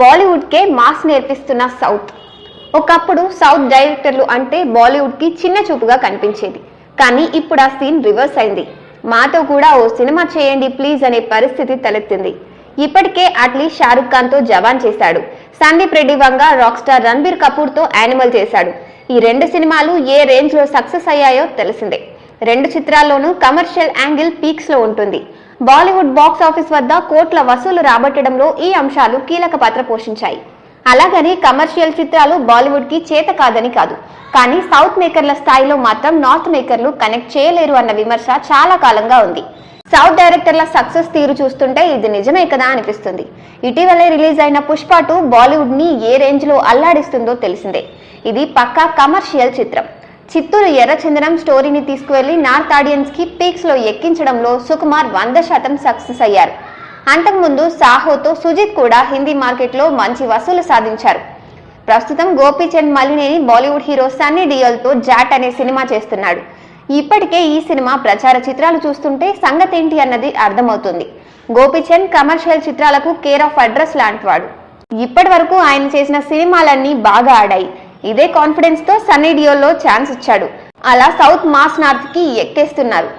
బాలీవుడ్ కే mass నేర్పిస్తున్న south. ఒకప్పుడు south డైరెక్టర్లు అంటే బాలీవుడ్ కి చిన్న చూపుగా కనిపించేది. కానీ ఇప్పుడు ఆ సీన్ రివర్స్ అయింది. మాతో కూడా ఓ సినిమా చేయండి ప్లీజ్ అనే పరిస్థితి తలెత్తింది. ఇప్పటికే అట్లీ షారుఖ్ ఖాన్ తో జవాన్ చేశాడు. సందీప్ రెడ్డి వంగ రాక్ స్టార్ రణబీర్ కపూర్ తో యానిమల్ చేశాడు. ఈ రెండు సినిమాలు ఏ రేంజ్ లో సక్సెస్ అయ్యాయో తెలిసిందే. రెండు చిత్రాల్లోనూ కమర్షియల్ యాంగిల్ పీక్స్ లో ఉంటుంది. బాలీవుడ్ బాక్స్ ఆఫీస్ వద్ద కోట్ల వసూలు రాబట్టడంలో ఈ అంశాలు కీలక పాత్ర పోషించాయి. అలాగని కమర్షియల్ చిత్రాలు బాలీవుడ్ కి చేత కాదని కాదు. కానీ సౌత్ మేకర్ల స్థాయిలో మాత్రం నార్త్ మేకర్లు కనెక్ట్ చేయలేరు అన్న విమర్శ చాలా కాలంగా ఉంది. సౌత్ డైరెక్టర్ల సక్సెస్ తీరు చూస్తుంటే ఇది నిజమే కదా అనిపిస్తుంది. ఇటీవలే రిలీజ్ అయిన పుష్ప 2 బాలీవుడ్ ని ఏ రేంజ్ లో అల్లాడిస్తుందో తెలిసిందే. ఇది పక్కా కమర్షియల్ చిత్రం. చిత్తూరు ఎర్రచందనం స్టోరీని తీసుకువెళ్లి నార్త్ ఆడియన్స్ కి పీక్స్ లో ఎక్కించడంలో సుకుమార్ 100% సక్సెస్ అయ్యారు. అంతకుముందు సాహోతో సుజిత్ కూడా హిందీ మార్కెట్ లో మంచి వసూలు సాధించారు. ప్రస్తుతం గోపీచంద్ మలినేని బాలీవుడ్ హీరో సన్నీ డియోల్ తో జాట్ అనే సినిమా చేస్తున్నాడు. ఇప్పటికే ఈ సినిమా ప్రచార చిత్రాలు చూస్తుంటే సంగతేంటి అన్నది అర్థమవుతుంది. గోపీచంద్ కమర్షియల్ చిత్రాలకు కేర్ ఆఫ్ అడ్రస్ లాంటివాడు. ఇప్పటి వరకు ఆయన చేసిన సినిమాలన్నీ బాగా ఆడాయి. ఇదే కాన్ఫిడెన్స్ తో సన్నీ డియోల్ లో ఛాన్స్ ఇచ్చాడు. అలా సౌత్ మాస్ నార్త్ కి ఎక్కేస్తున్నారు.